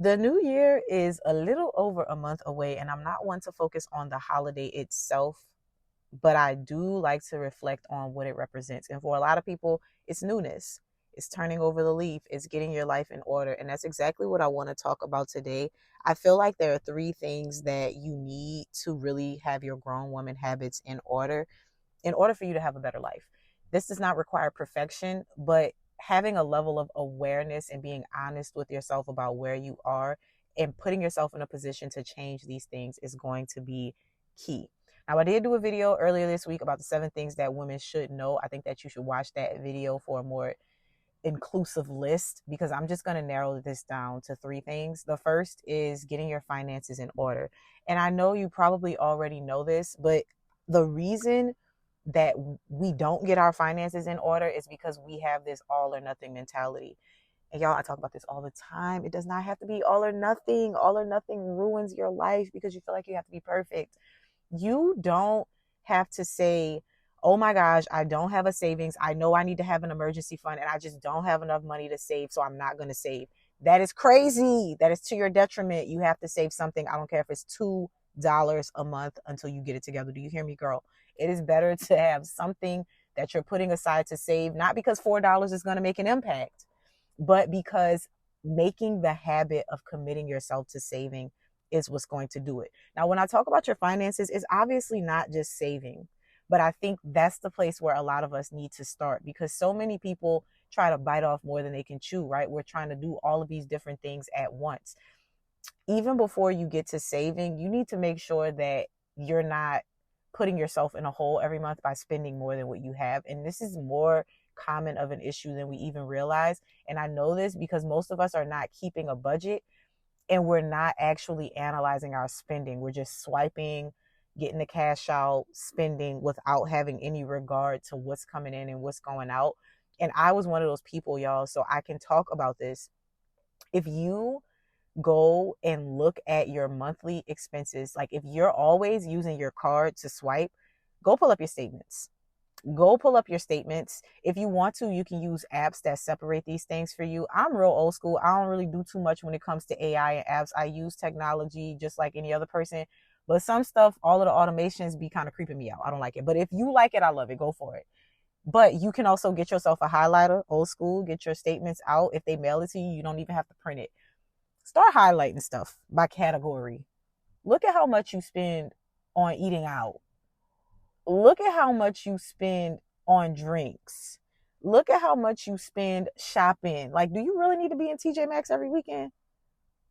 The new year is a little over a month away, and I'm not one to focus on the holiday itself, but I do like to reflect on what it represents. And for a lot of people, it's newness, it's turning over the leaf, it's getting your life in order. And that's exactly what I want to talk about today. I feel like there are three things that you need to really have your grown woman habits in order for you to have a better life. This does not require perfection, but having a level of awareness and being honest with yourself about where you are and putting yourself in a position to change these things is going to be key. Now, I did do a video earlier this week about the 7 things that women should know. I think that you should watch that video for a more inclusive list because I'm just going to narrow this down to 3 things. The first is getting your finances in order. And I know you probably already know this, but the reason that we don't get our finances in order is because we have this all or nothing mentality. And y'all, I talk about this all the time. It does not have to be all or nothing. All or nothing ruins your life because you feel like you have to be perfect. You don't have to say, oh my gosh, I don't have a savings. I know I need to have an emergency fund and I just don't have enough money to save, so I'm not going to save. That is crazy. That is to your detriment. You have to save something. I don't care if it's $2 a month until you get it together. Do you hear me, girl? It is better to have something that you're putting aside to save, not because $4 is going to make an impact, but because making the habit of committing yourself to saving is what's going to do it. Now, when I talk about your finances, it's obviously not just saving, but I think that's the place where a lot of us need to start because so many people try to bite off more than they can chew, right? We're trying to do all of these different things at once. Even before you get to saving, you need to make sure that you're not putting yourself in a hole every month by spending more than what you have. And this is more common of an issue than we even realize. And I know this because most of us are not keeping a budget and we're not actually analyzing our spending. We're just swiping, getting the cash out, spending without having any regard to what's coming in and what's going out. And I was one of those people, y'all, so I can talk about this. If you go and look at your monthly expenses, like if you're always using your card to swipe, go pull up your statements. Go pull up your statements. If you want to, you can use apps that separate these things for you. I'm real old school. I don't really do too much when it comes to AI and apps. I use technology just like any other person. But some stuff, all of the automations be kind of creeping me out. I don't like it. But if you like it, I love it. Go for it. But you can also get yourself a highlighter, old school, get your statements out. If they mail it to you, you don't even have to print it. Start highlighting stuff by category. Look at how much you spend on eating out. Look at how much you spend on drinks. Look at how much you spend shopping. Like, do you really need to be in TJ Maxx every weekend?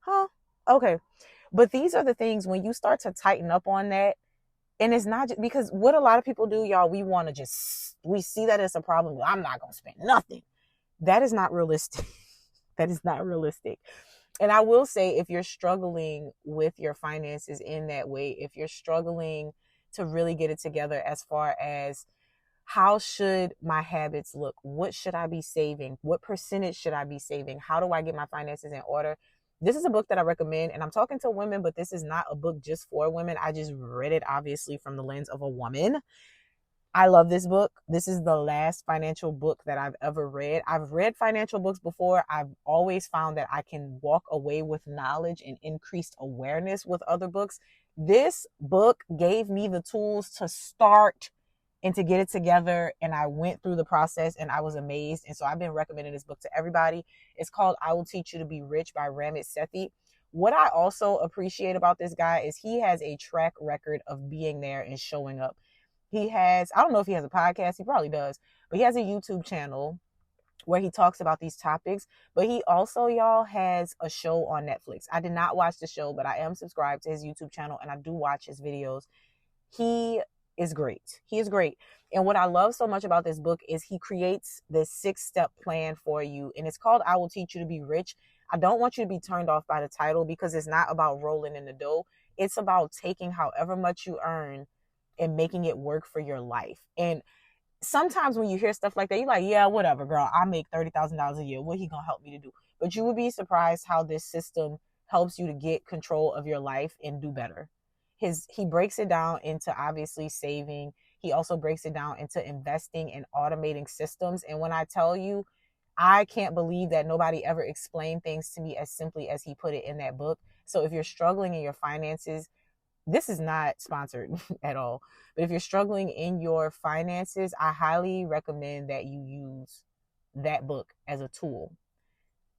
Huh? Okay. But these are the things when you start to tighten up on that. And it's not just because what a lot of people do, y'all, we want to we see that as a problem. I'm not going to spend nothing. That is not realistic. That is not realistic. And I will say, if you're struggling with your finances in that way, if you're struggling to really get it together as far as how should my habits look? What should I be saving? What percentage should I be saving? How do I get my finances in order? This is a book that I recommend, and I'm talking to women, but this is not a book just for women. I just read it obviously from the lens of a woman. I love this book. This is the last financial book that I've ever read. I've read financial books before. I've always found that I can walk away with knowledge and increased awareness with other books. This book gave me the tools to start and to get it together. And I went through the process and I was amazed. And so I've been recommending this book to everybody. It's called I Will Teach You to Be Rich by Ramit Sethi. What I also appreciate about this guy is he has a track record of being there and showing up. He has, I don't know if he has a podcast, he probably does, but he has a YouTube channel where he talks about these topics. But he also, y'all, has a show on Netflix. I did not watch the show, but I am subscribed to his YouTube channel and I do watch his videos. He is great. He is great. And what I love so much about this book is he creates this 6-step plan for you. And it's called I Will Teach You to Be Rich. I don't want you to be turned off by the title because it's not about rolling in the dough. It's about taking however much you earn and making it work for your life. And sometimes when you hear stuff like that, you're like, yeah, whatever, girl, I make $30,000 a year. What he gonna help me to do? But you would be surprised how this system helps you to get control of your life and do better. He breaks it down into obviously saving. He also breaks it down into investing and automating systems. And when I tell you, I can't believe that nobody ever explained things to me as simply as he put it in that book. So if you're struggling in your finances, this is not sponsored at all, but if you're struggling in your finances, I highly recommend that you use that book as a tool.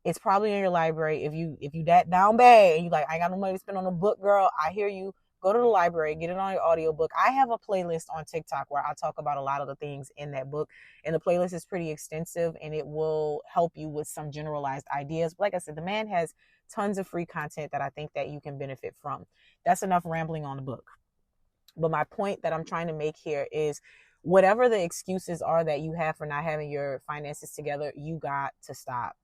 It's probably in your library. If you that down bad and you like, I got no money to spend on a book, girl, I hear you. Go to the library, get it on your audiobook. I have a playlist on TikTok where I talk about a lot of the things in that book. And the playlist is pretty extensive and it will help you with some generalized ideas. Like I said, the man has tons of free content that I think that you can benefit from. That's enough rambling on the book. But my point that I'm trying to make here is whatever the excuses are that you have for not having your finances together, you got to stop.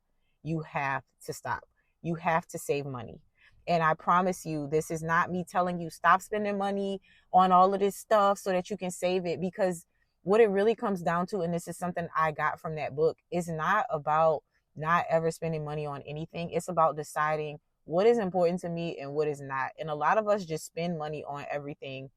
You have to stop. You have to save money. And I promise you, this is not me telling you stop spending money on all of this stuff so that you can save it. Because what it really comes down to, and this is something I got from that book, is not about not ever spending money on anything. It's about deciding what is important to me and what is not. And a lot of us just spend money on everything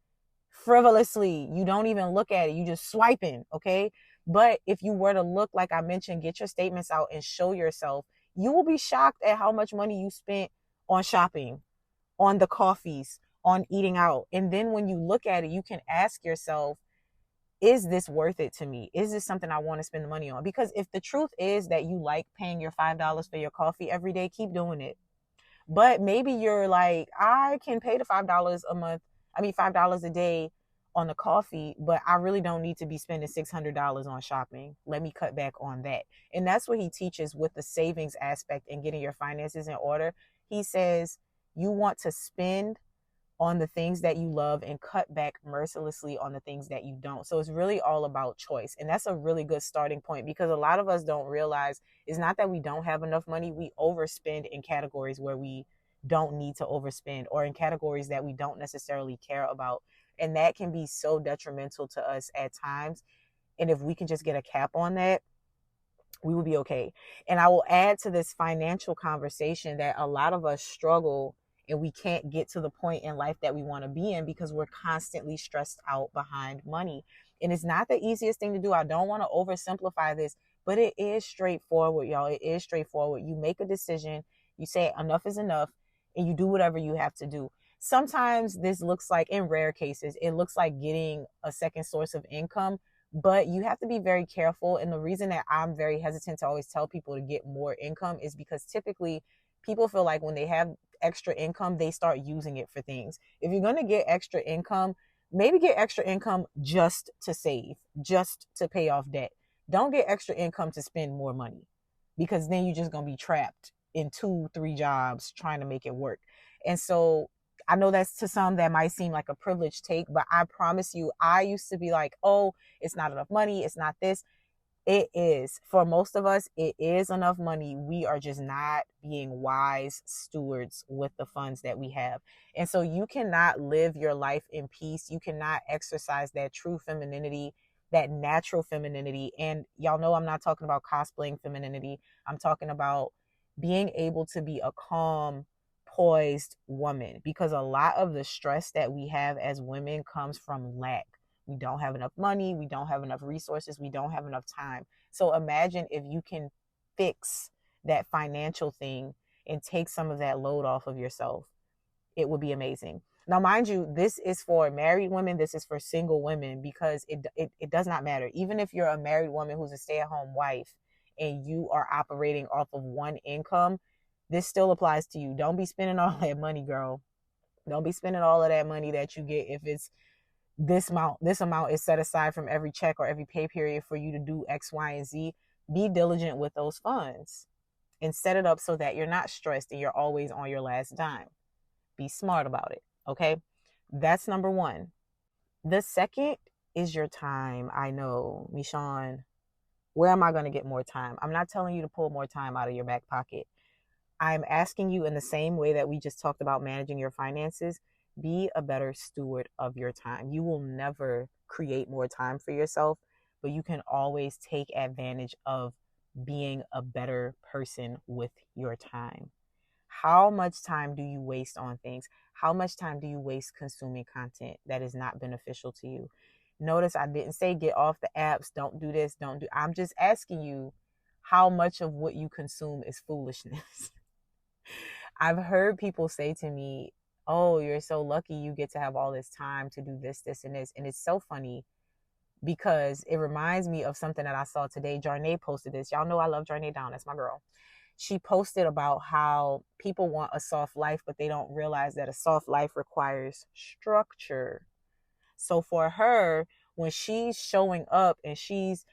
frivolously. You don't even look at it. You just swiping. Okay. But if you were to look, like I mentioned, get your statements out and show yourself, you will be shocked at how much money you spent on shopping, on the coffees, on eating out. And then when you look at it, you can ask yourself, is this worth it to me? Is this something I want to spend the money on? Because if the truth is that you like paying your $5 for your coffee every day, keep doing it. But maybe you're like, I can pay the $5 a month. I mean, $5 a day on the coffee, but I really don't need to be spending $600 on shopping. Let me cut back on that. And that's what he teaches with the savings aspect and getting your finances in order. He says you want to spend on the things that you love and cut back mercilessly on the things that you don't. So it's really all about choice. And that's a really good starting point, because a lot of us don't realize it's not that we don't have enough money. We overspend in categories where we don't need to overspend, or in categories that we don't necessarily care about. And that can be so detrimental to us at times. And if we can just get a cap on that, we will be okay. And I will add to this financial conversation that a lot of us struggle and we can't get to the point in life that we want to be in because we're constantly stressed out behind money. And it's not the easiest thing to do. I don't want to oversimplify this, but it is straightforward, y'all. It is straightforward. You make a decision, you say enough is enough, and you do whatever you have to do. Sometimes this looks like, in rare cases, it looks like getting a second source of income, but you have to be very careful. And the reason that I'm very hesitant to always tell people to get more income is because typically people feel like when they have extra income, they start using it for things. If you're going to get extra income, maybe get extra income just to save, just to pay off debt. Don't get extra income to spend more money, because then you're just going to be trapped in 2-3 jobs trying to make it work. And so I know that's, to some, that might seem like a privileged take, but I promise you, I used to be like, oh, it's not enough money. It's not this. It is. For most of us, it is enough money. We are just not being wise stewards with the funds that we have. And so you cannot live your life in peace. You cannot exercise that true femininity, that natural femininity. And y'all know I'm not talking about cosplaying femininity. I'm talking about being able to be a calm, poised woman, because a lot of the stress that we have as women comes from lack. We don't have enough money. We don't have enough resources. We don't have enough time. So imagine if you can fix that financial thing and take some of that load off of yourself. It would be amazing. Now, mind you, this is for married women. This is for single women, because it does not matter. Even if you're a married woman who's a stay-at-home wife and you are operating off of one income, this still applies to you. Don't be spending all that money, girl. Don't be spending all of that money that you get. If it's this amount is set aside from every check or every pay period for you to do X, Y, and Z. Be diligent with those funds and set it up so that you're not stressed and you're always on your last dime. Be smart about it. Okay. That's number one. The second is your time. I know, Michonne, where am I going to get more time? I'm not telling you to pull more time out of your back pocket. I'm asking you, in the same way that we just talked about managing your finances, be a better steward of your time. You will never create more time for yourself, but you can always take advantage of being a better person with your time. How much time do you waste on things? How much time do you waste consuming content that is not beneficial to you? Notice I didn't say get off the apps, don't do this, don't do. I'm just asking you, how much of what you consume is foolishness. I've heard people say to me, oh, you're so lucky you get to have all this time to do this, this, and this. And it's so funny because it reminds me of something that I saw today. Jarnae posted this. Y'all know I love Jarnae Down. That's my girl. She posted about how people want a soft life, but they don't realize that a soft life requires structure. So for her, when she's showing up and she's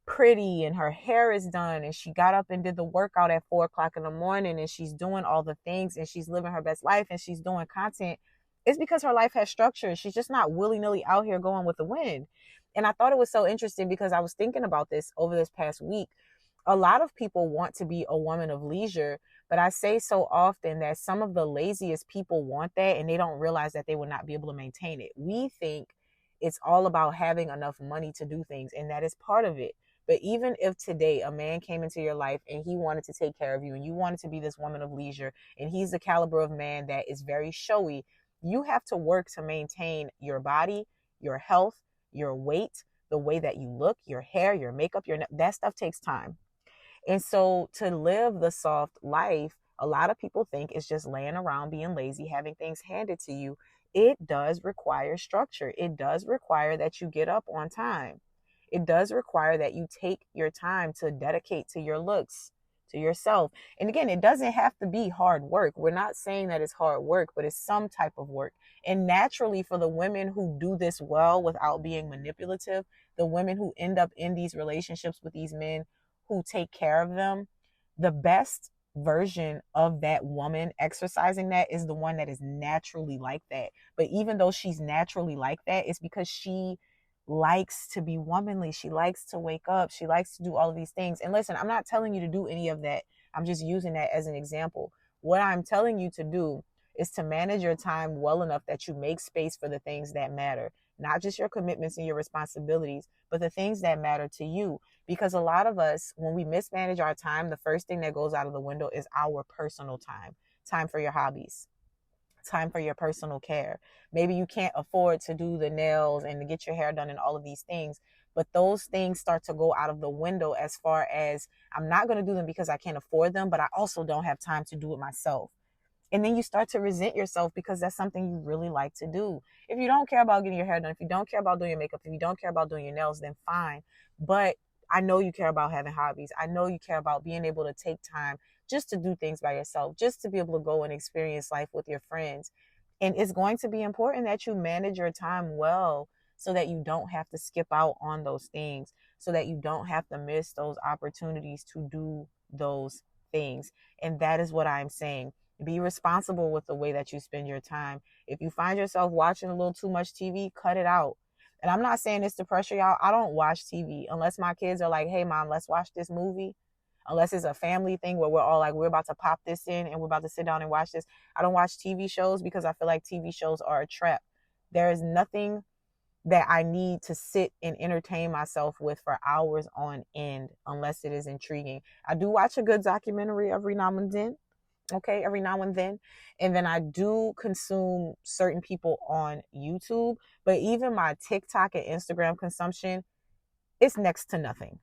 pretty and her hair is done and she got up and did the workout at 4 o'clock in the morning and she's doing all the things and she's living her best life and she's doing content, it's because her life has structure. She's just not willy-nilly out here going with the wind. And I thought it was so interesting because I was thinking about this over this past week. A lot of people want to be a woman of leisure, but I say so often that some of the laziest people want that and they don't realize that they will not be able to maintain it. We think it's all about having enough money to do things, and that is part of it. But even if today a man came into your life and he wanted to take care of you and you wanted to be this woman of leisure and he's the caliber of man that is very showy, you have to work to maintain your body, your health, your weight, the way that you look, your hair, your makeup, that stuff takes time. And so to live the soft life, a lot of people think it's just laying around being lazy, having things handed to you. It does require structure. It does require that you get up on time. It does require that you take your time to dedicate to your looks, to yourself. And again, it doesn't have to be hard work. We're not saying that it's hard work, but it's some type of work. And naturally, for the women who do this well without being manipulative, the women who end up in these relationships with these men who take care of them, the best version of that woman exercising that is the one that is naturally like that. But even though she's naturally like that, it's because she likes to be womanly. She likes to wake up. She likes to do all of these things. And listen, I'm not telling you to do any of that. I'm just using that as an example. What I'm telling you to do is to manage your time well enough that you make space for the things that matter, not just your commitments and your responsibilities, but the things that matter to you. Because a lot of us, when we mismanage our time, the first thing that goes out of the window is our personal time, time for your hobbies, time for your personal care. Maybe you can't afford to do the nails and to get your hair done and all of these things, but those things start to go out of the window as far as I'm not going to do them because I can't afford them, but I also don't have time to do it myself. And then you start to resent yourself because that's something you really like to do. If you don't care about getting your hair done, if you don't care about doing your makeup, if you don't care about doing your nails, then fine. But I know you care about having hobbies. I know you care about being able to take time just to do things by yourself, just to be able to go and experience life with your friends. And it's going to be important that you manage your time well so that you don't have to skip out on those things, so that you don't have to miss those opportunities to do those things. And that is what I'm saying. Be responsible with the way that you spend your time. If you find yourself watching a little too much TV, cut it out. And I'm not saying this to pressure y'all. I don't watch TV unless my kids are like, hey, mom, let's watch this movie. Unless it's a family thing where we're all like, we're about to pop this in and we're about to sit down and watch this. I don't watch TV shows because I feel like TV shows are a trap. There is nothing that I need to sit and entertain myself with for hours on end unless it is intriguing. I do watch a good documentary every now and then. Okay, every now and then. And then I do consume certain people on YouTube, but even my TikTok and Instagram consumption, it's next to nothing.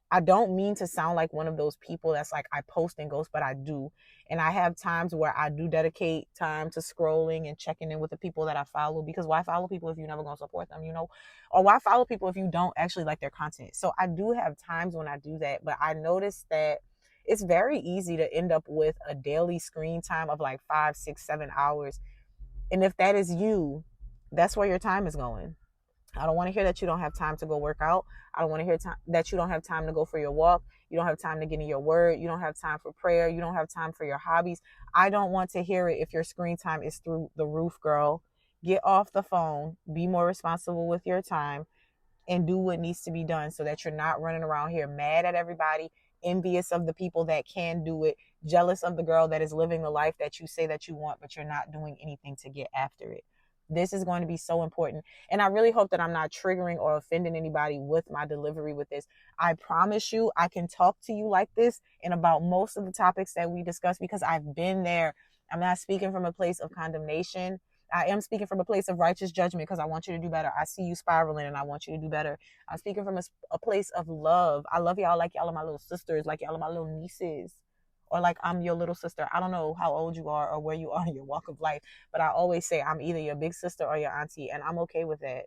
I don't mean to sound like one of those people that's like I post and ghost, but I do. And I have times where I do dedicate time to scrolling and checking in with the people that I follow, because why follow people if you're never going to support them, you know? Or why follow people if you don't actually like their content? So I do have times when I do that, but I noticed that it's very easy to end up with a daily screen time of like 5, 6, 7 hours. And if that is you, that's where your time is going. I don't want to hear that you don't have time to go work out. I don't want to hear that you don't have time to go for your walk. You don't have time to get in your word. You don't have time for prayer. You don't have time for your hobbies. I don't want to hear it if your screen time is through the roof, girl. Get off the phone. Be more responsible with your time and do what needs to be done so that you're not running around here mad at everybody, envious of the people that can do it, jealous of the girl that is living the life that you say that you want, but you're not doing anything to get after it. This is going to be so important. And I really hope that I'm not triggering or offending anybody with my delivery with this. I promise you, I can talk to you like this and about most of the topics that we discuss because I've been there. I'm not speaking from a place of condemnation. I am speaking from a place of righteous judgment because I want you to do better. I see you spiraling and I want you to do better. I'm speaking from a place of love. I love y'all like y'all are my little sisters, like y'all are my little nieces, or like I'm your little sister. I don't know how old you are or where you are in your walk of life, but I always say I'm either your big sister or your auntie, and I'm okay with that.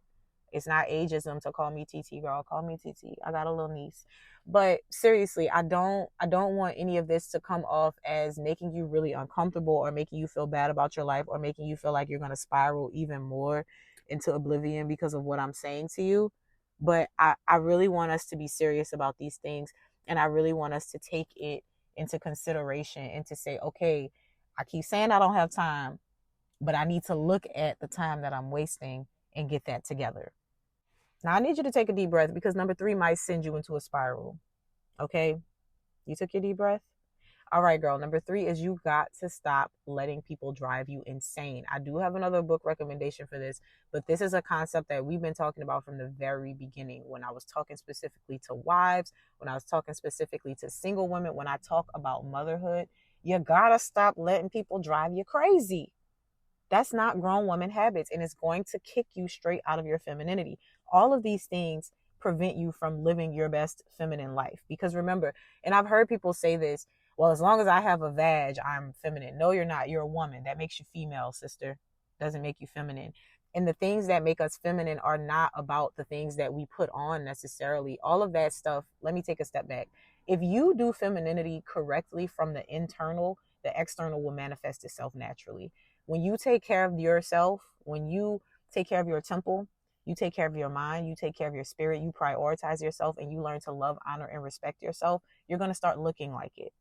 It's not ageism to call me TT girl. Call me TT. I got a little niece. But seriously, I don't want any of this to come off as making you really uncomfortable or making you feel bad about your life or making you feel like you're going to spiral even more into oblivion because of what I'm saying to you. But I really want us to be serious about these things, and I really want us to take it into consideration and to say, okay, I keep saying I don't have time, but I need to look at the time that I'm wasting and get that together. Now, I need you to take a deep breath because number 3 might send you into a spiral. Okay? You took your deep breath? All right, girl. Number 3 is you got to stop letting people drive you insane. I do have another book recommendation for this, but this is a concept that we've been talking about from the very beginning. When I was talking specifically to wives, when I was talking specifically to single women, when I talk about motherhood, you got to stop letting people drive you crazy. That's not grown woman habits, and it's going to kick you straight out of your femininity. All of these things prevent you from living your best feminine life. Because remember, and I've heard people say this, well, as long as I have a vag, I'm feminine. No, you're not. You're a woman. That makes you female, sister. Doesn't make you feminine. And the things that make us feminine are not about the things that we put on necessarily. All of that stuff, let me take a step back. If you do femininity correctly from the internal, the external will manifest itself naturally. When you take care of yourself, when you take care of your temple, you take care of your mind, you take care of your spirit, you prioritize yourself, and you learn to love, honor, and respect yourself, you're going to start looking like it.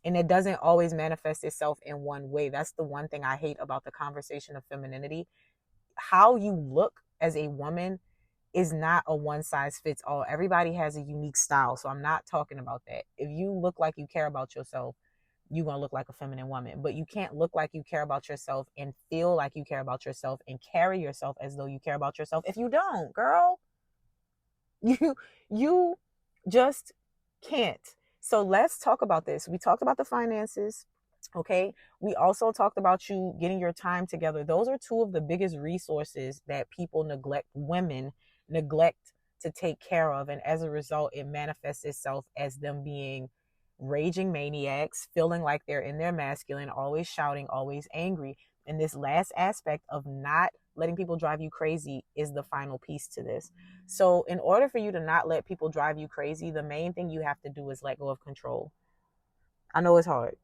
And it doesn't always manifest itself in one way. That's the one thing I hate about the conversation of femininity. How you look as a woman is not a one size fits all. Everybody has a unique style. So I'm not talking about that. If you look like you care about yourself, you're going to look like a feminine woman. But you can't look like you care about yourself and feel like you care about yourself and carry yourself as though you care about yourself if you don't, girl. You just can't. So let's talk about this. We talked about the finances. Okay. We also talked about you getting your time together. Those are 2 of the biggest resources that people neglect, women neglect to take care of. And as a result, it manifests itself as them being raging maniacs, feeling like they're in their masculine, always shouting, always angry. And this last aspect of not letting people drive you crazy is the final piece to this. So in order for you to not let people drive you crazy, the main thing you have to do is let go of control. I know it's hard.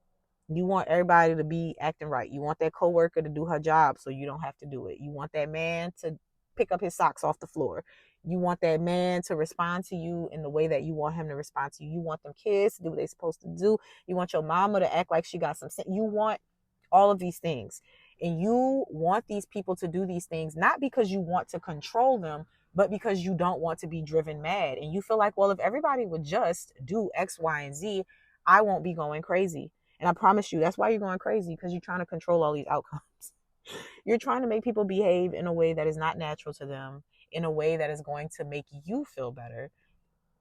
You want everybody to be acting right. You want that coworker to do her job so you don't have to do it. You want that man to pick up his socks off the floor. You want that man to respond to you in the way that you want him to respond to you. You want them kids to do what they're supposed to do. You want your mama to act like she got some sense. You want all of these things. And you want these people to do these things, not because you want to control them, but because you don't want to be driven mad. And you feel like, well, if everybody would just do X, Y, and Z, I won't be going crazy. And I promise you, that's why you're going crazy, because you're trying to control all these outcomes. You're trying to make people behave in a way that is not natural to them, in a way that is going to make you feel better.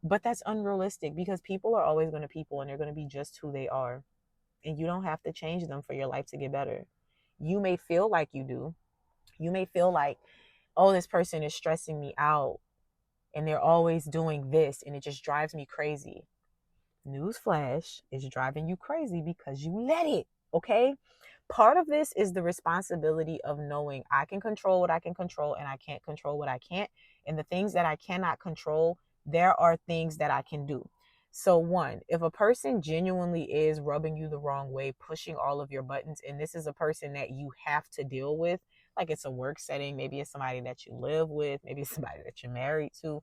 But that's unrealistic because people are always going to people and they're going to be just who they are. And you don't have to change them for your life to get better. You may feel like you do. You may feel like, oh, this person is stressing me out and they're always doing this and it just drives me crazy. Newsflash, is driving you crazy because you let it, okay? Part of this is the responsibility of knowing I can control what I can control and I can't control what I can't. And the things that I cannot control, there are things that I can do. So 1, if a person genuinely is rubbing you the wrong way, pushing all of your buttons, and this is a person that you have to deal with, like it's a work setting, maybe it's somebody that you live with, maybe it's somebody that you're married to,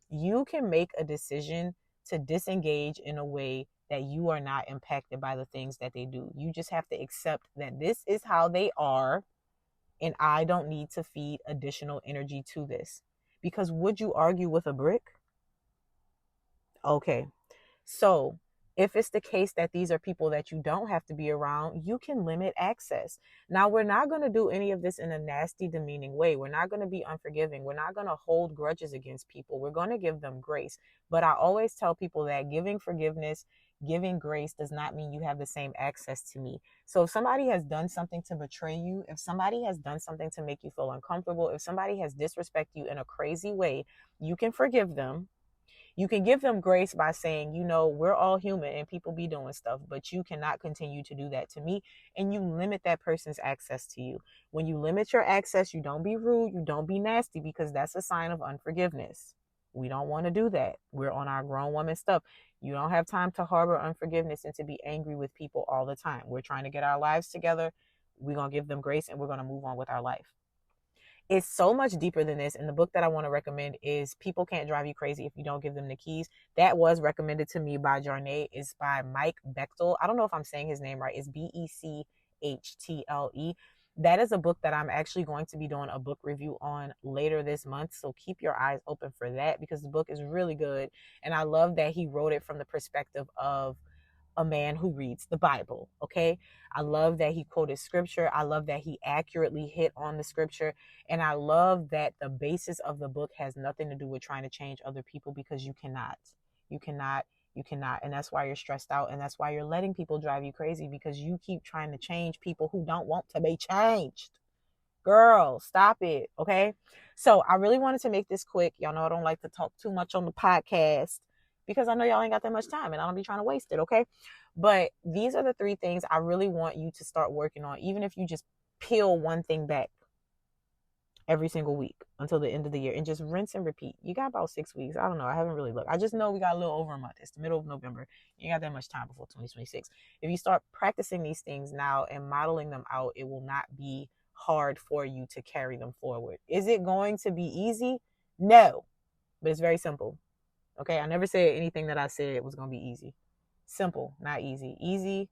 you can make a decision to disengage in a way that you are not impacted by the things that they do. You just have to accept that this is how they are, and I don't need to feed additional energy to this. Because would you argue with a brick? Okay. So if it's the case that these are people that you don't have to be around, you can limit access. Now, we're not going to do any of this in a nasty, demeaning way. We're not going to be unforgiving. We're not going to hold grudges against people. We're going to give them grace. But I always tell people that giving forgiveness Giving grace does not mean you have the same access to me. So if somebody has done something to betray you, if somebody has done something to make you feel uncomfortable, if somebody has disrespected you in a crazy way, you can forgive them. You can give them grace by saying, we're all human and people be doing stuff, but you cannot continue to do that to me. And you limit that person's access to you. When you limit your access, you don't be rude, you don't be nasty, because that's a sign of unforgiveness. We don't want to do that. We're on our grown woman stuff. You don't have time to harbor unforgiveness and to be angry with people all the time. We're trying to get our lives together. We're going to give them grace and we're going to move on with our life. It's so much deeper than this. And the book that I want to recommend is People Can't Drive You Crazy If You Don't Give Them the Keys. That was recommended to me by Jarnay. It's by Mike Bechtle. I don't know if I'm saying his name right. It's Bechle. That is a book that I'm actually going to be doing a book review on later this month. So keep your eyes open for that, because the book is really good. And I love that he wrote it from the perspective of a man who reads the Bible. Okay. I love that he quoted scripture. I love that he accurately hit on the scripture. And I love that the basis of the book has nothing to do with trying to change other people, because you cannot. And that's why you're stressed out. And that's why you're letting people drive you crazy, because you keep trying to change people who don't want to be changed. Girl, stop it. Okay. So I really wanted to make this quick. Y'all know I don't like to talk too much on the podcast, because I know y'all ain't got that much time and I don't be trying to waste it. Okay. But these are the 3 things I really want you to start working on, even if you just peel one thing back every single week until the end of the year, and just rinse and repeat. You got about 6 weeks. I don't know. I haven't really looked. I just know we got a little over a month. It's the middle of November. You got that much time before 2026. If you start practicing these things now and modeling them out, it will not be hard for you to carry them forward. Is it going to be easy? No, but it's very simple. Okay. I never said anything that I said was going to be easy. Simple, not easy. Easy,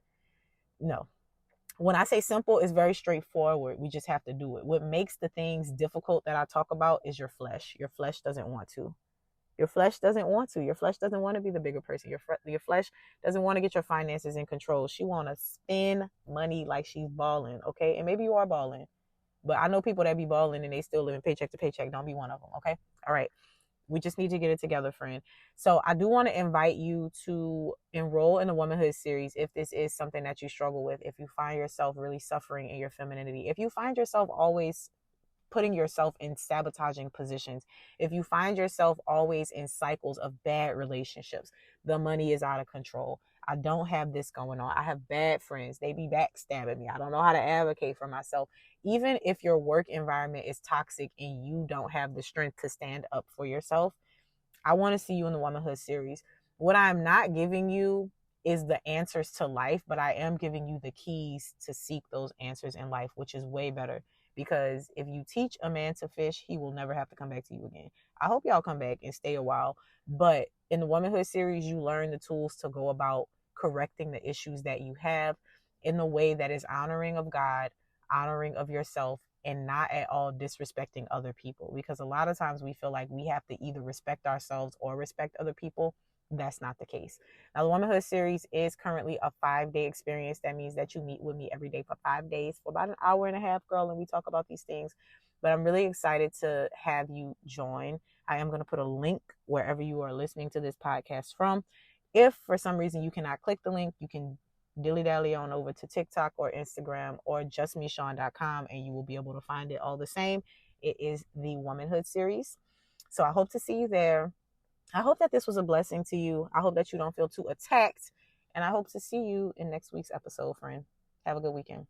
no. When I say simple, it's very straightforward. We just have to do it. What makes the things difficult that I talk about is your flesh. Your flesh doesn't want to. Your flesh doesn't want to. Your flesh doesn't want to be the bigger person. Your flesh doesn't want to get your finances in control. She want to spend money like she's balling, okay? And maybe you are balling, but I know people that be balling and they still living paycheck to paycheck. Don't be one of them, okay? All right. We just need to get it together, friend. So I do want to invite you to enroll in the Womanhood series if this is something that you struggle with, if you find yourself really suffering in your femininity, if you find yourself always putting yourself in sabotaging positions, if you find yourself always in cycles of bad relationships, the money is out of control, I don't have this going on, I have bad friends, they be backstabbing me, I don't know how to advocate for myself. Even if your work environment is toxic and you don't have the strength to stand up for yourself, I want to see you in the Womanhood series. What I'm not giving you is the answers to life, but I am giving you the keys to seek those answers in life, which is way better. Because if you teach a man to fish, he will never have to come back to you again. I hope y'all come back and stay a while. But in the Womanhood series, you learn the tools to go about correcting the issues that you have in the way that is honoring of God, honoring of yourself, and not at all disrespecting other people. Because a lot of times we feel like we have to either respect ourselves or respect other people. That's not the case. Now, the Womanhood series is currently a 5-day experience. That means that you meet with me every day for 5 days for about an hour and a half, girl, and we talk about these things. But I'm really excited to have you join. I am going to put a link wherever you are listening to this podcast from. If for some reason you cannot click the link, you can dilly-dally on over to TikTok or Instagram or justmeshawn.com and you will be able to find it all the same. It is the Womanhood series. So I hope to see you there. I hope that this was a blessing to you. I hope that you don't feel too attacked. And I hope to see you in next week's episode, friend. Have a good weekend.